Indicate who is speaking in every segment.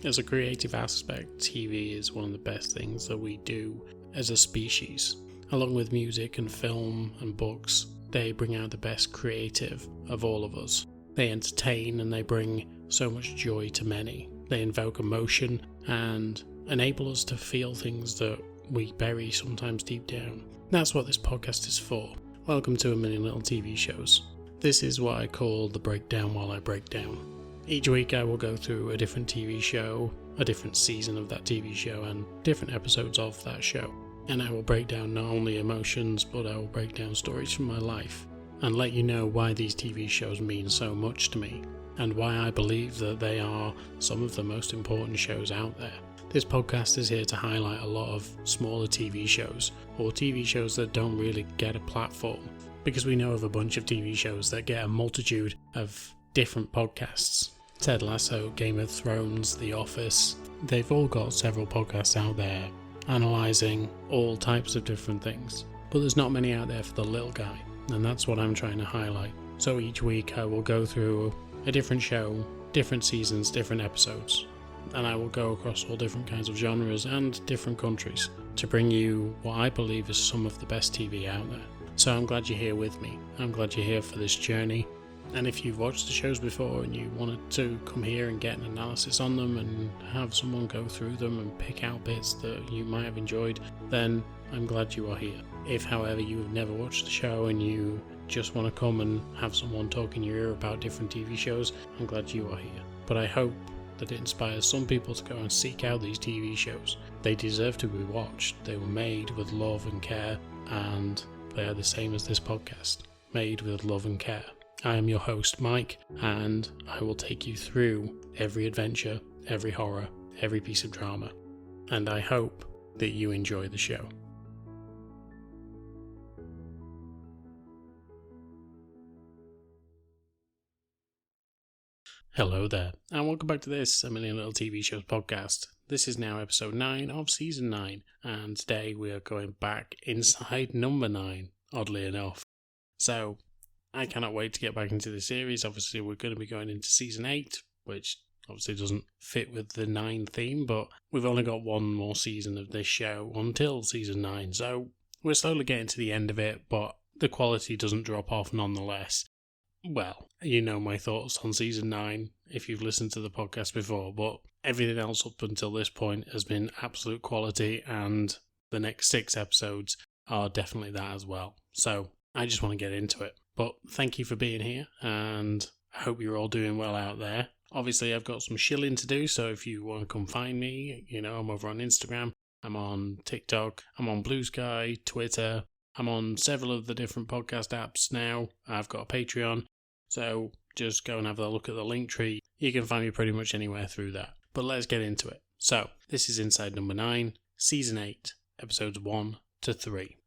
Speaker 1: As a creative aspect, TV is one of the best things that we do as a species. Along with music and film and books, they bring out the best creative of all of us. They entertain and they bring so much joy to many. They invoke emotion and enable us to feel things that we bury sometimes deep down. That's what this podcast is for. Welcome to A Million Little TV Shows. This is what I call the breakdown while I break down. Each week I will go through a different TV show, a different season of that TV show, and different episodes of that show. And I will break down not only emotions, but I will break down stories from my life, and let you know why these TV shows mean so much to me, and why I believe that they are some of the most important shows out there. This podcast is here to highlight a lot of smaller TV shows, or TV shows that don't really get a platform, because we know of a bunch of TV shows that get a multitude of different podcasts. Ted Lasso, Game of Thrones, The Office, they've all got several podcasts out there analysing all types of different things. But there's not many out there for the little guy, and that's what I'm trying to highlight. So each week I will go through a different show, different seasons, different episodes, and I will go across all different kinds of genres and different countries to bring you what I believe is some of the best TV out there. So I'm glad you're here with me. I'm glad you're here for this journey. And if you've watched the shows before and you wanted to come here and get an analysis on them and have someone go through them and pick out bits that you might have enjoyed, then I'm glad you are here. If, however, you have never watched the show and you just want to come and have someone talk in your ear about different TV shows, I'm glad you are here. But I hope that it inspires some people to go and seek out these TV shows. They deserve to be watched. They were made with love and care, and they are the same as this podcast, made with love and care. I am your host, Mike, and I will take you through every adventure, every horror, every piece of drama, and I hope that you enjoy the show. Hello there, and welcome back to this A Million Little TV Shows podcast. This is now episode 9 of season 9, and today we are going back inside number 9, oddly enough. So, I cannot wait to get back into the series. Obviously, we're going to be going into season 8, which obviously doesn't fit with the 9 theme, but we've only got one more season of this show until season 9, so we're slowly getting to the end of it, but the quality doesn't drop off nonetheless. Well, you know my thoughts on season 9 if you've listened to the podcast before, but everything else up until this point has been absolute quality, and the next 6 episodes are definitely that as well. So I just want to get into it. But thank you for being here, and I hope you're all doing well out there. Obviously, I've got some shilling to do, so if you want to come find me, I'm over on Instagram, I'm on TikTok, I'm on Blue Sky, Twitter, I'm on several of the different podcast apps now. I've got a Patreon, so just go and have a look at the link tree. You can find me pretty much anywhere through that. But let's get into it. So, this is Inside Number 9, Season 8, Episodes 1 to 3.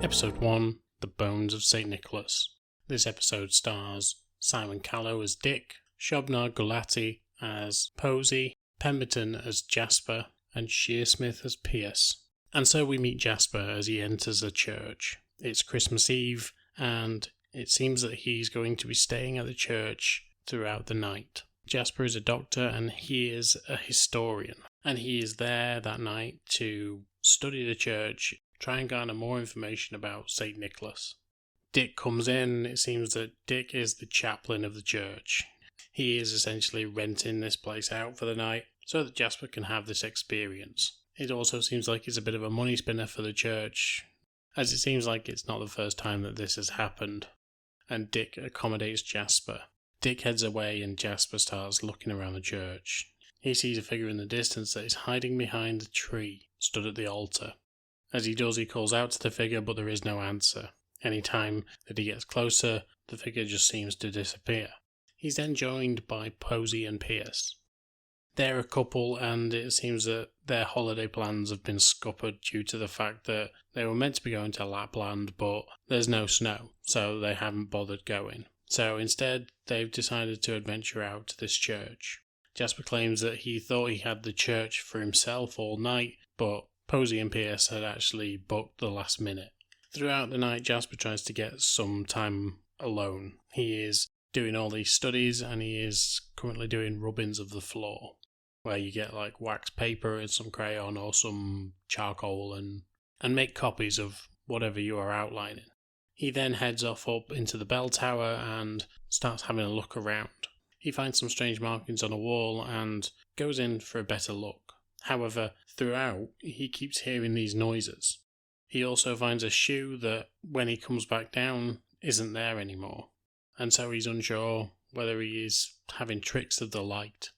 Speaker 1: Episode 1, The Bones of St. Nicholas. This episode stars Simon Callow as Dick, Shobnar Gulati as Posey, Pemberton as Jasper, and Shearsmith as Pierce. And so we meet Jasper as he enters a church. It's Christmas Eve, and it seems that he's going to be staying at the church throughout the night. Jasper is a doctor and he is a historian, and he is there that night to study the church, try and garner more information about St. Nicholas. Dick comes in. It seems that Dick is the chaplain of the church. He is essentially renting this place out for the night so that Jasper can have this experience. It also seems like it's a bit of a money spinner for the church, as it seems like it's not the first time that this has happened, and Dick accommodates Jasper. Dick heads away and Jasper starts looking around the church. He sees a figure in the distance that is hiding behind the tree, stood at the altar. As he does, he calls out to the figure, but there is no answer. Any time that he gets closer, the figure just seems to disappear. He's then joined by Posey and Pierce. They're a couple, and it seems that their holiday plans have been scuppered due to the fact that they were meant to be going to Lapland, but there's no snow, so they haven't bothered going. So instead, they've decided to adventure out to this church. Jasper claims that he thought he had the church for himself all night, but Posey and Pierce had actually booked the last minute. Throughout the night, Jasper tries to get some time alone. He is doing all these studies, and he is currently doing rubbings of the floor, where you get like wax paper and some crayon or some charcoal and make copies of whatever you are outlining. He then heads off up into the bell tower and starts having a look around. He finds some strange markings on a wall and goes in for a better look. However, throughout, he keeps hearing these noises. He also finds a shoe that, when he comes back down, isn't there anymore, and so he's unsure whether he is having tricks of the light.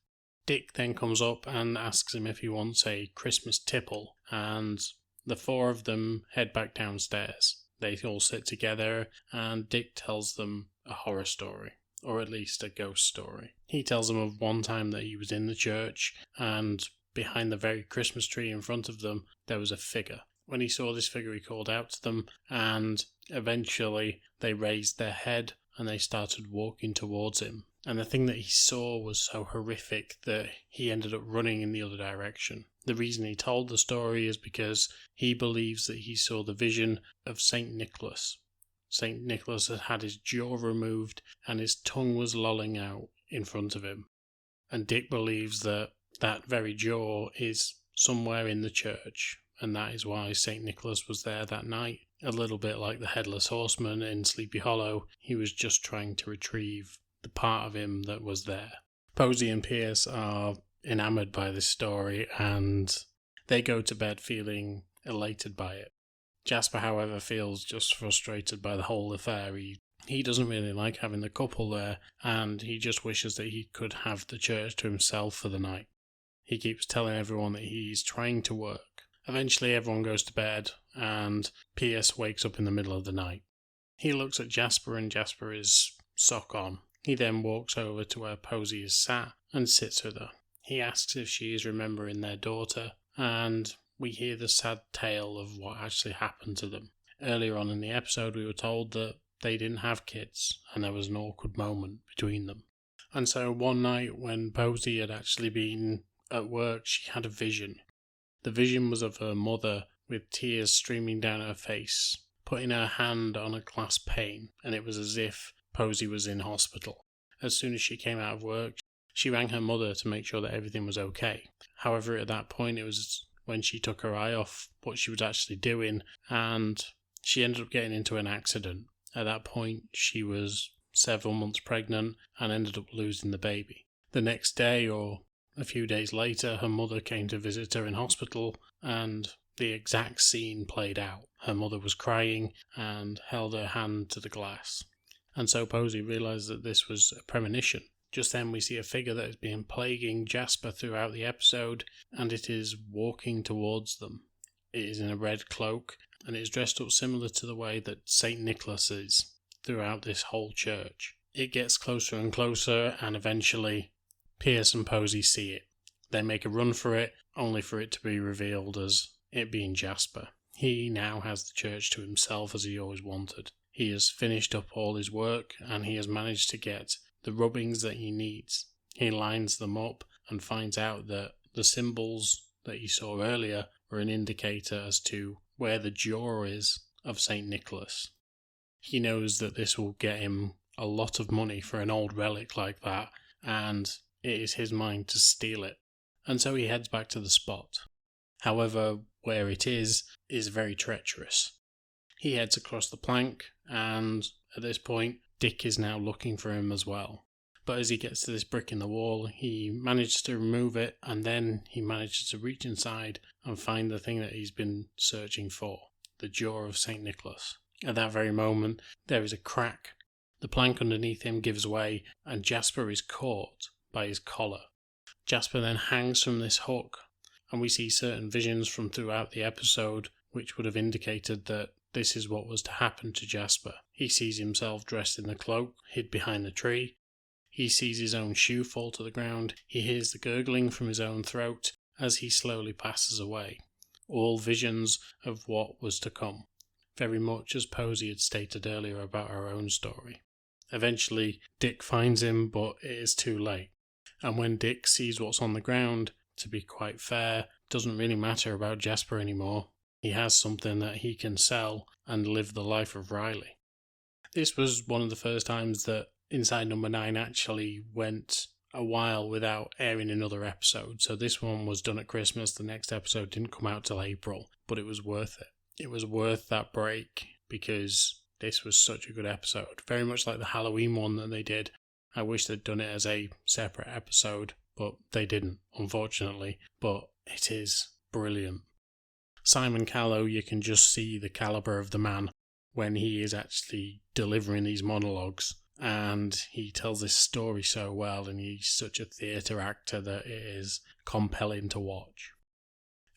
Speaker 1: Dick then comes up and asks him if he wants a Christmas tipple, and the four of them head back downstairs. They all sit together, and Dick tells them a horror story, or at least a ghost story. He tells them of one time that he was in the church, and behind the very Christmas tree in front of them, there was a figure. When he saw this figure, he called out to them, and eventually they raised their head and they started walking towards him. And the thing that he saw was so horrific that he ended up running in the other direction. The reason he told the story is because he believes that he saw the vision of St. Nicholas. St. Nicholas had had his jaw removed and his tongue was lolling out in front of him. And Dick believes that that very jaw is somewhere in the church, and that is why St. Nicholas was there that night. A little bit like the Headless Horseman in Sleepy Hollow, he was just trying to retrieve the part of him that was there. Posey and Pierce are enamoured by this story, and they go to bed feeling elated by it. Jasper, however, feels just frustrated by the whole affair. He doesn't really like having the couple there, and he just wishes that he could have the church to himself for the night. He keeps telling everyone that he's trying to work. Eventually everyone goes to bed, and Pierce wakes up in the middle of the night. He looks at Jasper, and Jasper is sock on. He then walks over to where Posey is sat and sits with her. He asks if she is remembering their daughter, and we hear the sad tale of what actually happened to them. Earlier on in the episode, we were told that they didn't have kids, and there was an awkward moment between them. And so one night, when Posey had actually been at work, she had a vision. The vision was of her mother with tears streaming down her face, putting her hand on a glass pane, and it was as if Posey was in hospital. As soon as she came out of work, she rang her mother to make sure that everything was okay. However, at that point, it was when she took her eye off what she was actually doing, and she ended up getting into an accident. At that point, she was several months pregnant and ended up losing the baby. The next day, or a few days later, her mother came to visit her in hospital, and the exact scene played out. Her mother was crying and held her hand to the glass. And so Posey realised that this was a premonition. Just then we see a figure that has been plaguing Jasper throughout the episode, and it is walking towards them. It is in a red cloak, and it is dressed up similar to the way that St. Nicholas is throughout this whole church. It gets closer and closer, and eventually Pierce and Posey see it. They make a run for it, only for it to be revealed as it being Jasper. He now has the church to himself as he always wanted. He has finished up all his work, and he has managed to get the rubbings that he needs. He lines them up and finds out that the symbols that he saw earlier were an indicator as to where the jaw is of St. Nicholas. He knows that this will get him a lot of money for an old relic like that, and it is his mind to steal it. And so he heads back to the spot. However, where it is very treacherous. He heads across the plank, and at this point, Dick is now looking for him as well. But as he gets to this brick in the wall, he manages to remove it, and then he manages to reach inside and find the thing that he's been searching for, the jaw of St. Nicholas. At that very moment, there is a crack. The plank underneath him gives way, and Jasper is caught by his collar. Jasper then hangs from this hook, and we see certain visions from throughout the episode which would have indicated that this is what was to happen to Jasper. He sees himself dressed in the cloak, hid behind the tree. He sees his own shoe fall to the ground. He hears the gurgling from his own throat as he slowly passes away. All visions of what was to come, very much as Posey had stated earlier about our own story. Eventually, Dick finds him, but it is too late. And when Dick sees what's on the ground, to be quite fair, doesn't really matter about Jasper anymore. he has something that he can sell and live the life of Riley. This was one of the first times that Inside Number 9 actually went a while without airing another episode. So this one was done at Christmas. The next episode didn't come out till April, but it was worth it. It was worth that break because this was such a good episode. Very much like the Halloween one that they did. I wish they'd done it as a separate episode, but they didn't, unfortunately. But it is brilliant. Simon Callow, you can just see the calibre of the man when he is actually delivering these monologues. And he tells this story so well, and he's such a theatre actor that it is compelling to watch.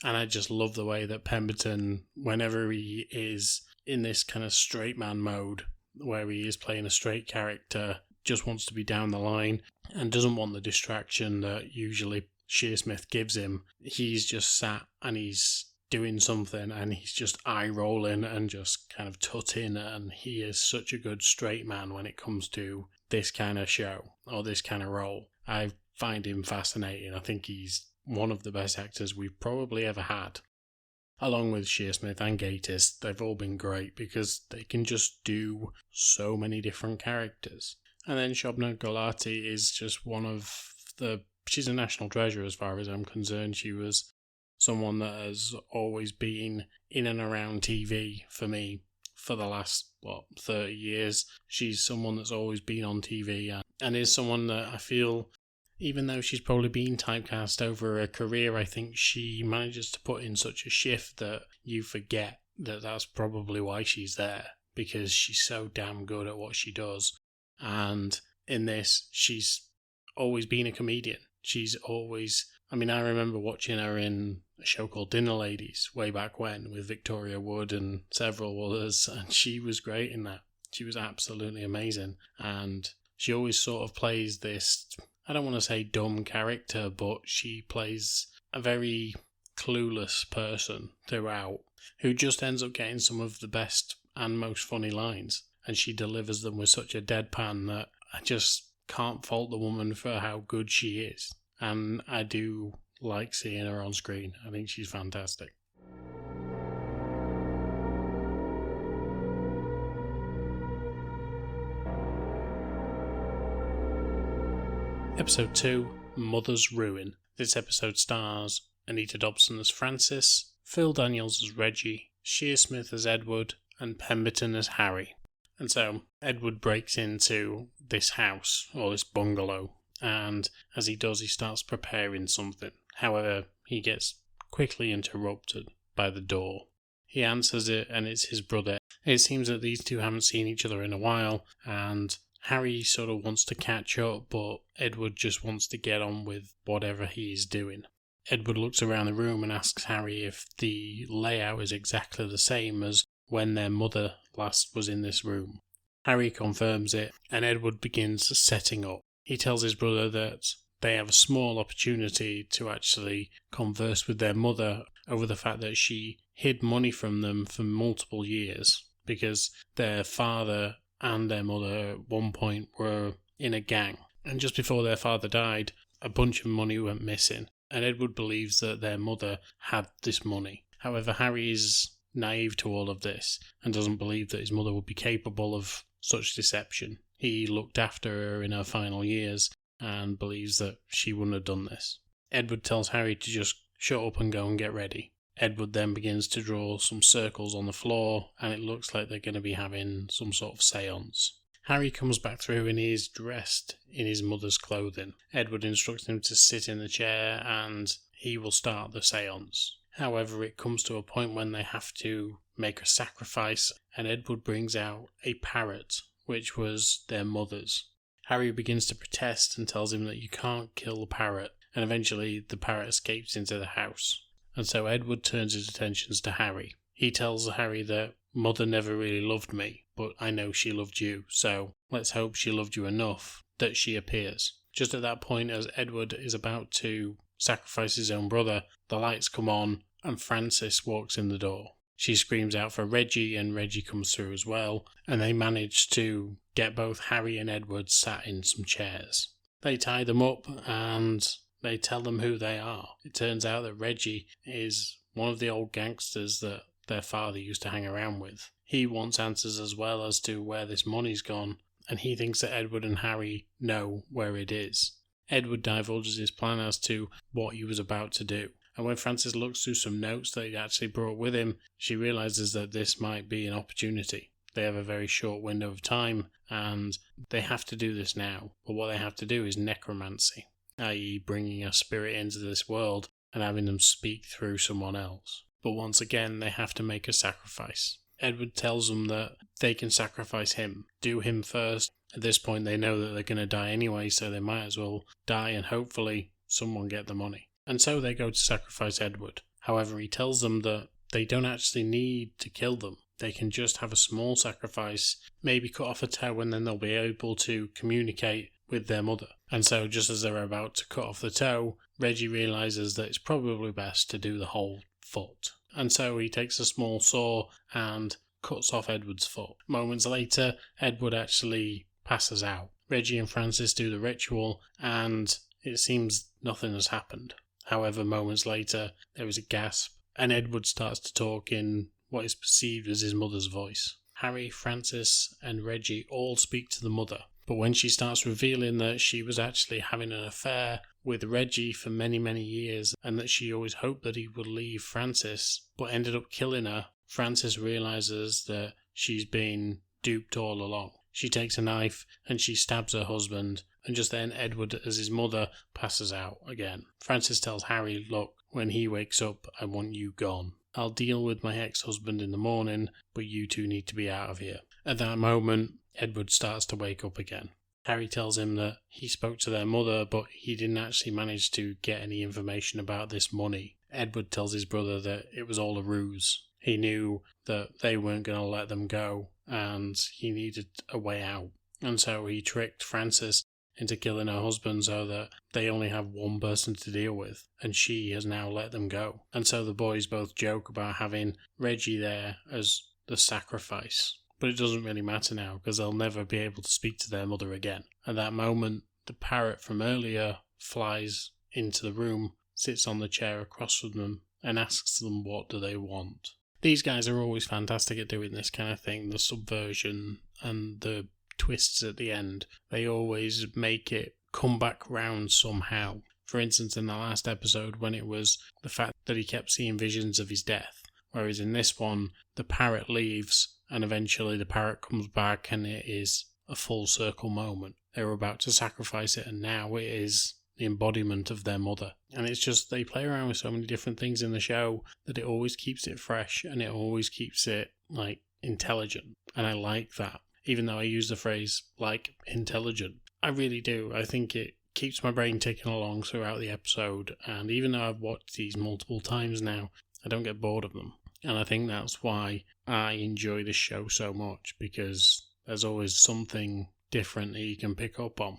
Speaker 1: And I just love the way that Pemberton, whenever he is in this kind of straight man mode, where he is playing a straight character, just wants to be down the line and doesn't want the distraction that usually Shearsmith gives him. He's just sat and he's doing something and he's just eye rolling and just kind of tutting, and he is such a good straight man when it comes to this kind of show or this kind of role. I find him fascinating. I think he's one of the best actors we've probably ever had. Along with Shearsmith and Gatiss, they've all been great because they can just do so many different characters. And then Shobna Gulati is just she's a national treasure as far as I'm concerned. She was someone that has always been in and around TV for me for the last, 30 years. She's someone that's always been on TV and is someone that I feel, even though she's probably been typecast over her career, I think she manages to put in such a shift that you forget that that's probably why she's there, because she's so damn good at what she does. And in this, she's always been a comedian. I remember watching her in a show called Dinner Ladies way back when with Victoria Wood and several others, and she was great in that. She was absolutely amazing. And she always sort of plays this, I don't want to say dumb character, but she plays a very clueless person throughout who just ends up getting some of the best and most funny lines. And she delivers them with such a deadpan that I just can't fault the woman for how good she is. And I do like seeing her on screen. I think she's fantastic. Episode 2, Mother's Ruin. This episode stars Anita Dobson as Frances, Phil Daniels as Reggie, Shearsmith as Edward, and Pemberton as Harry. And so Edward breaks into this house, or this bungalow, and as he does, he starts preparing something. However, he gets quickly interrupted by the door. He answers it, and it's his brother. It seems that these two haven't seen each other in a while, and Harry sort of wants to catch up, but Edward just wants to get on with whatever he is doing. Edward looks around the room and asks Harry if the layout is exactly the same as when their mother last was in this room. Harry confirms it, and Edward begins setting up. He tells his brother that they have a small opportunity to actually converse with their mother over the fact that she hid money from them for multiple years, because their father and their mother at one point were in a gang. And just before their father died, a bunch of money went missing, and Edward believes that their mother had this money. However, Harry is naive to all of this and doesn't believe that his mother would be capable of such deception. He looked after her in her final years and believes that she wouldn't have done this. Edward tells Harry to just shut up and go and get ready. Edward then begins to draw some circles on the floor, and it looks like they're going to be having some sort of seance. Harry comes back through and he is dressed in his mother's clothing. Edward instructs him to sit in the chair and he will start the seance. However, it comes to a point when they have to make a sacrifice, and Edward brings out a parrot, which was their mother's. Harry begins to protest and tells him that you can't kill the parrot, and eventually the parrot escapes into the house. And so Edward turns his attentions to Harry. He tells Harry that Mother never really loved me, but I know she loved you, so let's hope she loved you enough that she appears. Just at that point, as Edward is about to sacrifice his own brother, the lights come on and Frances walks in the door. She screams out for Reggie, and Reggie comes through as well, and they manage to get both Harry and Edward sat in some chairs. They tie them up and they tell them who they are. It turns out that Reggie is one of the old gangsters that their father used to hang around with. He wants answers as well as to where this money's gone, and he thinks that Edward and Harry know where it is. Edward divulges his plan as to what he was about to do, and when Frances looks through some notes that he'd actually brought with him, she realises that this might be an opportunity. They have a very short window of time, and they have to do this now, but what they have to do is necromancy, i.e. bringing a spirit into this world and having them speak through someone else. But once again, they have to make a sacrifice. Edward tells them that they can sacrifice him, do him first. At this point, they know that they're going to die anyway, so they might as well die and hopefully someone get the money. And so they go to sacrifice Edward. However, he tells them that they don't actually need to kill them. They can just have a small sacrifice, maybe cut off a toe, and then they'll be able to communicate with their mother. And so just as they're about to cut off the toe, Reggie realises that it's probably best to do the whole foot. And so he takes a small saw and cuts off Edward's foot. Moments later, Edward actually passes out. Reggie and Frances do the ritual, and it seems nothing has happened. However, moments later, there is a gasp, and Edward starts to talk in what is perceived as his mother's voice. Harry, Frances, and Reggie all speak to the mother, but when she starts revealing that she was actually having an affair with Reggie for many, many years, and that she always hoped that he would leave Frances, but ended up killing her, Frances realises that she's been duped all along. She takes a knife and she stabs her husband, and just then Edward, as his mother, passes out again. Frances tells Harry, look, when he wakes up, I want you gone. I'll deal with my ex-husband in the morning, but you two need to be out of here. At that moment, Edward starts to wake up again. Harry tells him that he spoke to their mother, but he didn't actually manage to get any information about this money. Edward tells his brother that it was all a ruse. He knew that they weren't going to let them go, and he needed a way out. And so he tricked Frances into killing her husband so that they only have one person to deal with, and she has now let them go. And so the boys both joke about having Reggie there as the sacrifice. But it doesn't really matter now, because they'll never be able to speak to their mother again. At that moment, the parrot from earlier flies into the room, sits on the chair across from them, and asks them what do they want. These guys are always fantastic at doing this kind of thing, the subversion and the twists at the end. They always make it come back round somehow. For instance, in the last episode, when it was the fact that he kept seeing visions of his death, whereas in this one, the parrot leaves, and eventually the parrot comes back, and it is a full circle moment. They were about to sacrifice it, and now it is the embodiment of their mother. And it's just, they play around with so many different things in the show that it always keeps it fresh, and it always keeps it, intelligent. And I like that. Even though I use the phrase, intelligent. I really do. I think it keeps my brain ticking along throughout the episode, and even though I've watched these multiple times now, I don't get bored of them. And I think that's why I enjoy this show so much, because there's always something different that you can pick up on.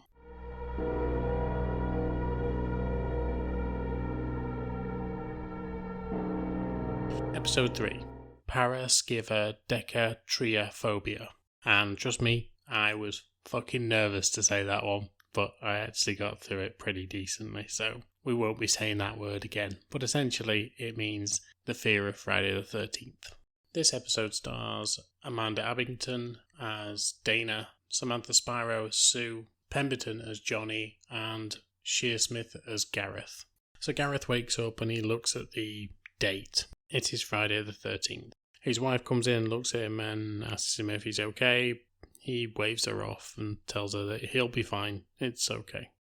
Speaker 1: Episode 3. Paraskevidekatriaphobia. And trust me, I was fucking nervous to say that one, but I actually got through it pretty decently, so we won't be saying that word again. But essentially, it means the fear of Friday the 13th. This episode stars Amanda Abington as Dana, Samantha Spiro as Sue, Pemberton as Johnny, and Shearsmith as Gareth. So Gareth wakes up and he looks at the date. It is Friday the 13th. His wife comes in, looks at him and asks him if he's okay. He waves her off and tells her that he'll be fine, it's okay.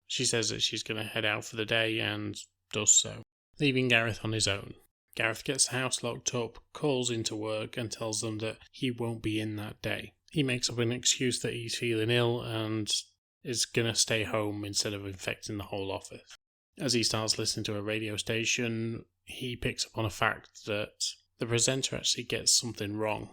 Speaker 1: She says that she's going to head out for the day and does so, leaving Gareth on his own. Gareth gets the house locked up, calls into work and tells them that he won't be in that day. He makes up an excuse that he's feeling ill and is going to stay home instead of infecting the whole office. As he starts listening to a radio station, he picks up on a fact that the presenter actually gets something wrong.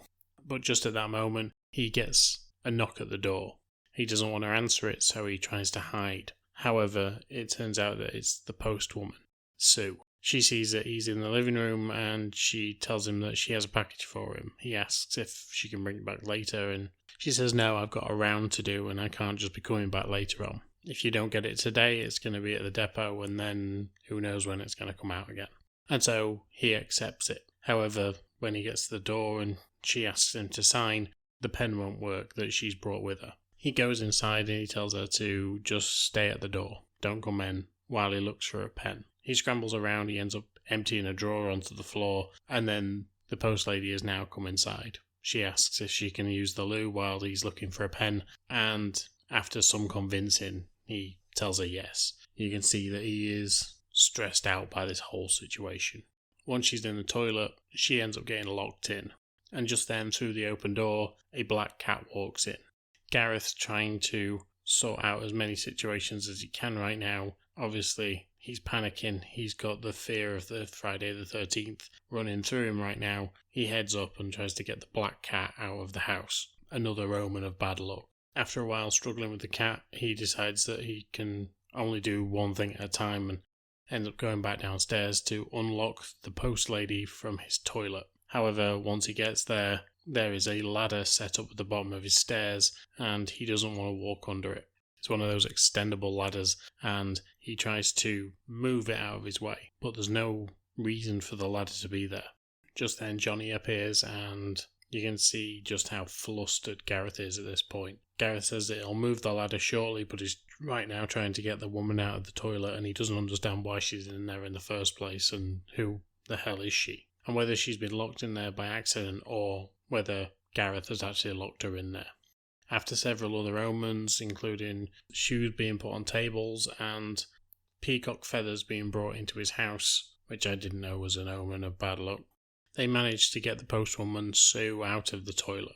Speaker 1: But just at that moment, he gets a knock at the door. He doesn't want to answer it, so he tries to hide. However, it turns out that it's the postwoman, Sue. She sees that he's in the living room and she tells him that she has a package for him. He asks if she can bring it back later and she says, no, I've got a round to do and I can't just be coming back later on. If you don't get it today, it's going to be at the depot and then who knows when it's going to come out again. And so he accepts it. However, when he gets to the door and she asks him to sign, the pen won't work that she's brought with her. He goes inside and he tells her to just stay at the door, don't come in, while he looks for a pen. He scrambles around, he ends up emptying a drawer onto the floor, and then the post lady has now come inside. She asks if she can use the loo while he's looking for a pen, and after some convincing, he tells her yes. You can see that he is stressed out by this whole situation. Once she's in the toilet, she ends up getting locked in, and just then through the open door, a black cat walks in. Gareth's trying to sort out as many situations as he can right now. Obviously, he's panicking. He's got the fear of the Friday the 13th running through him right now. He heads up and tries to get the black cat out of the house, another omen of bad luck. After a while struggling with the cat, he decides that he can only do one thing at a time and ends up going back downstairs to unlock the post lady from his toilet. However, once he gets there, there is a ladder set up at the bottom of his stairs and he doesn't want to walk under it. It's one of those extendable ladders and he tries to move it out of his way, but there's no reason for the ladder to be there. Just then Johnny appears and you can see just how flustered Gareth is at this point. Gareth says that he'll move the ladder shortly, but he's right now trying to get the woman out of the toilet and he doesn't understand why she's in there in the first place and who the hell is she, and whether she's been locked in there by accident or whether Gareth has actually locked her in there. After several other omens, including shoes being put on tables and peacock feathers being brought into his house, which I didn't know was an omen of bad luck, they managed to get the postwoman Sue out of the toilet.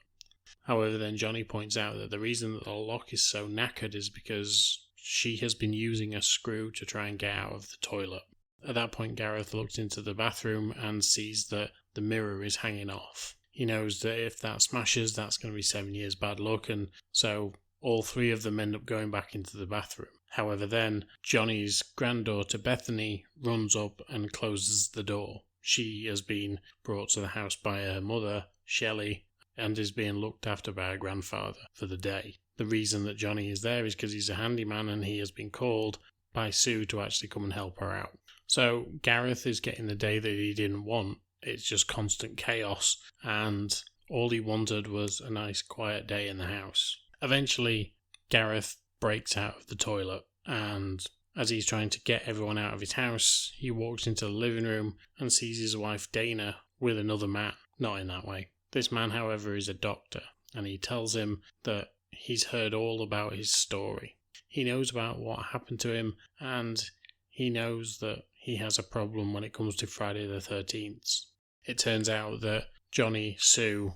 Speaker 1: However, then Johnny points out that the reason that the lock is so knackered is because she has been using a screw to try and get out of the toilet. At that point, Gareth looks into the bathroom and sees that the mirror is hanging off. He knows that if that smashes, that's going to be 7 years bad luck, and so all three of them end up going back into the bathroom. However, then Johnny's granddaughter Bethany runs up and closes the door. She has been brought to the house by her mother, Shelley, and is being looked after by her grandfather for the day. The reason that Johnny is there is because he's a handyman and he has been called by Sue to actually come and help her out. So Gareth is getting the day that he didn't want. It's just constant chaos, and all he wanted was a nice quiet day in the house. Eventually, Gareth breaks out of the toilet, and as he's trying to get everyone out of his house, he walks into the living room and sees his wife Dana with another man. Not in that way. This man, however, is a doctor, and he tells him that he's heard all about his story. He knows about what happened to him, and he knows that he has a problem when it comes to Friday the 13th. It turns out that Johnny, Sue,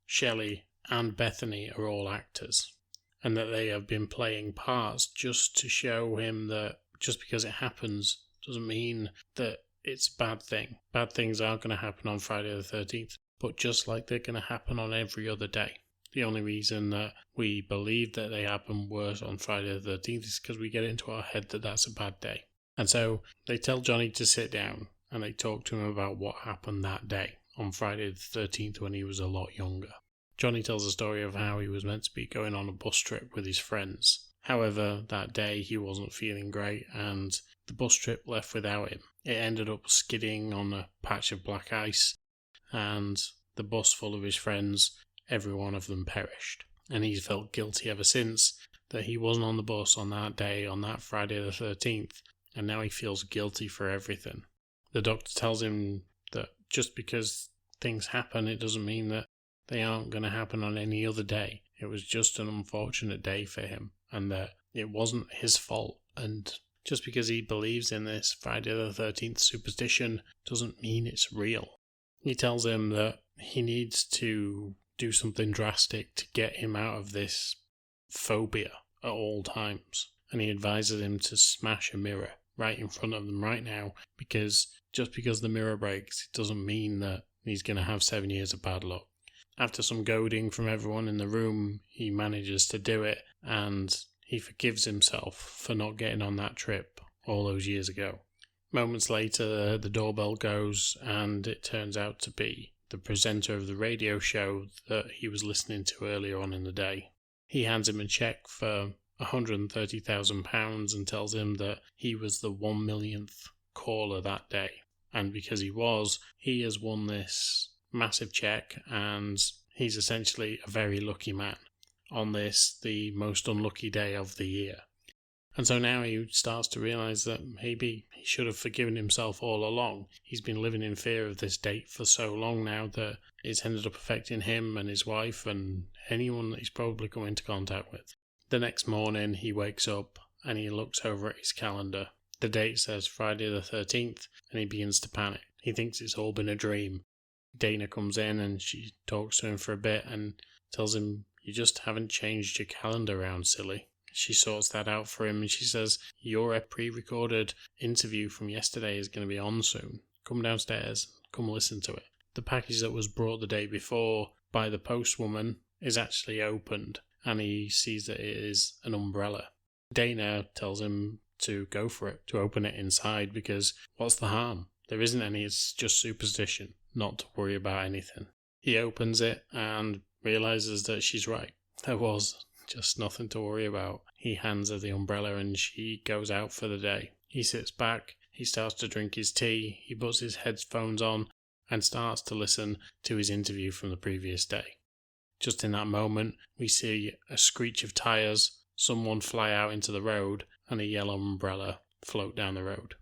Speaker 1: Shelley, and Bethany are all actors, and that they have been playing parts just to show him that just because it happens doesn't mean that it's a bad thing. Bad things are going to happen on Friday the 13th, but just like they're going to happen on every other day. The only reason that we believe that they happen worse on Friday the 13th is because we get into our head that that's a bad day. And so they tell Johnny to sit down and they talk to him about what happened that day on Friday the 13th when he was a lot younger. Johnny tells a story of how he was meant to be going on a bus trip with his friends. However, that day he wasn't feeling great and the bus trip left without him. It ended up skidding on a patch of black ice and the bus full of his friends, every one of them perished. And he's felt guilty ever since that he wasn't on the bus on that day, on that Friday the 13th, and now he feels guilty for everything. The doctor tells him that just because things happen, it doesn't mean that they aren't going to happen on any other day. It was just an unfortunate day for him, and that it wasn't his fault. And just because he believes in this Friday the 13th superstition doesn't mean it's real. He tells him that he needs to do something drastic to get him out of this phobia at all times. And he advises him to smash a mirror right in front of them right now, because just because the mirror breaks, it doesn't mean that he's going to have 7 years of bad luck. After some goading from everyone in the room, he manages to do it, and he forgives himself for not getting on that trip all those years ago. Moments later, the doorbell goes, and it turns out to be the presenter of the radio show that he was listening to earlier on in the day. He hands him a cheque for £130,000 and tells him that he was the 1 millionth caller that day. And because he has won this massive check, and he's essentially a very lucky man on this, the most unlucky day of the year. And so now he starts to realise that maybe he should have forgiven himself all along. He's been living in fear of this date for so long now that it's ended up affecting him and his wife and anyone that he's probably come into contact with. The next morning he wakes up and he looks over at his calendar. The date says Friday the 13th and he begins to panic. He thinks it's all been a dream. Dana comes in and she talks to him for a bit and tells him, "You just haven't changed your calendar around, silly." She sorts that out for him and she says, "Your pre-recorded interview from yesterday is going to be on soon. Come downstairs, come listen to it." The package that was brought the day before by the postwoman is actually opened and he sees that it is an umbrella. Dana tells him to go for it, to open it inside, because what's the harm? There isn't any, it's just superstition, not to worry about anything. He opens it and realises that she's right. There was just nothing to worry about. He hands her the umbrella and she goes out for the day. He sits back, he starts to drink his tea, he puts his headphones on and starts to listen to his interview from the previous day. Just in that moment, we see a screech of tyres, someone fly out into the road, and a yellow umbrella float down the road.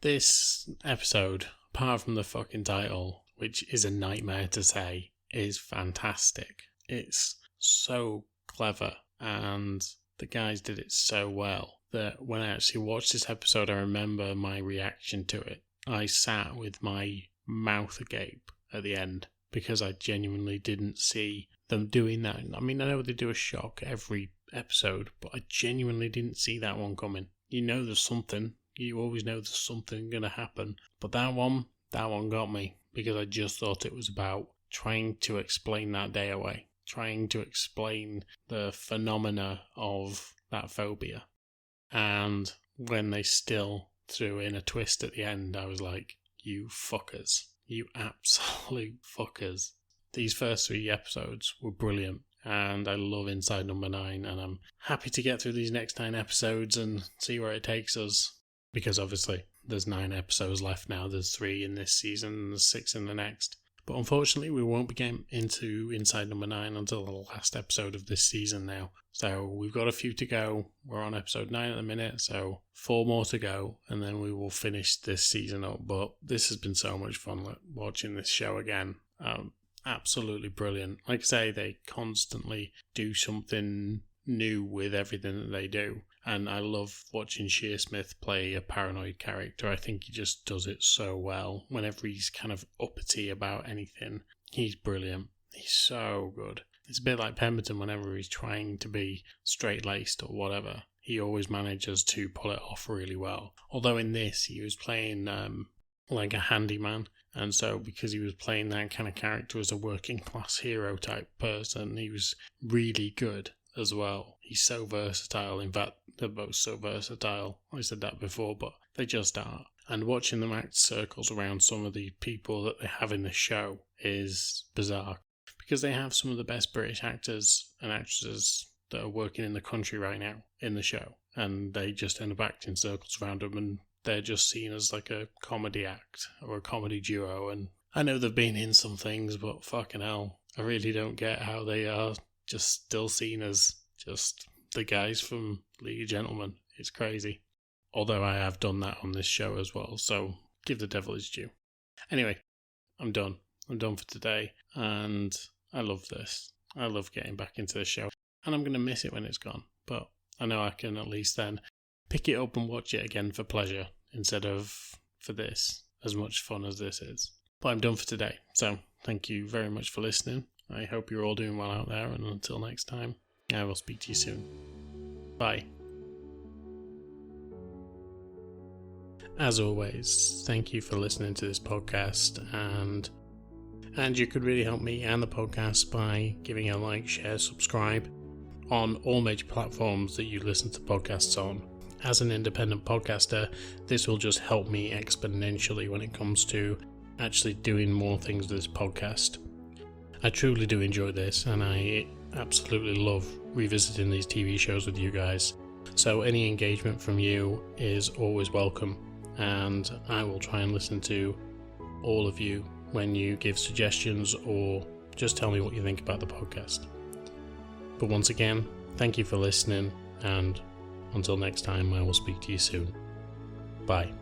Speaker 1: This episode, apart from the fucking title, which is a nightmare to say, is fantastic. It's so clever and the guys did it so well that when I actually watched this episode, I remember my reaction to it. I sat with my mouth agape at the end because I genuinely didn't see them doing that. I mean, I know they do a shock every episode, but I genuinely didn't see that one coming. You know there's something. You always know there's something going to happen. But that one got me because I just thought it was about trying to explain that day away. Trying to explain the phenomena of that phobia. And when they still threw in a twist at the end, I was like, you fuckers. You absolute fuckers. These first 3 episodes were brilliant. And I love Inside Number 9. And I'm happy to get through these next 9 episodes and see where it takes us. Because obviously, there's 9 episodes left now. There's 3 in this season and there's 6 in the next. But unfortunately, we won't be getting into Inside Number 9 until the last episode of this season now. So we've got a few to go. We're on episode 9 at the minute, so 4 more to go, and then we will finish this season up. But this has been so much fun watching this show again. Absolutely brilliant. Like I say, they constantly do something new with everything that they do. And I love watching Shearsmith play a paranoid character. I think he just does it so well. Whenever he's kind of uppity about anything, he's brilliant. He's so good. It's a bit like Pemberton whenever he's trying to be straight-laced or whatever. He always manages to pull it off really well. Although in this, he was playing like a handyman. And so because he was playing that kind of character as a working class hero type person, he was really good as well. He's so versatile. In fact, they're both so versatile. I said that before, but they just are. And watching them act circles around some of the people that they have in the show is bizarre. Because they have some of the best British actors and actresses that are working in the country right now in the show. And they just end up acting circles around them and they're just seen as like a comedy act or a comedy duo. And I know they've been in some things, but fucking hell, I really don't get how they are just still seen as just the guys from League of Gentlemen. It's crazy. Although I have done that on this show as well, so give the devil his due. Anyway, I'm done. I'm done for today, and I love this. I love getting back into the show, and I'm going to miss it when it's gone, but I know I can at least then pick it up and watch it again for pleasure instead of for this, as much fun as this is. But I'm done for today, so thank you very much for listening. I hope you're all doing well out there, and until next time, I will speak to you soon. Bye. As always, thank you for listening to this podcast, and you could really help me and the podcast by giving a like, share, subscribe on all major platforms that you listen to podcasts on. As an independent podcaster, this will just help me exponentially when it comes to actually doing more things with this podcast. I truly do enjoy this, and I absolutely love revisiting these TV shows with you guys. So any engagement from you is always welcome, and I will try and listen to all of you when you give suggestions or just tell me what you think about the podcast. But once again, thank you for listening, and until next time, I will speak to you soon. Bye.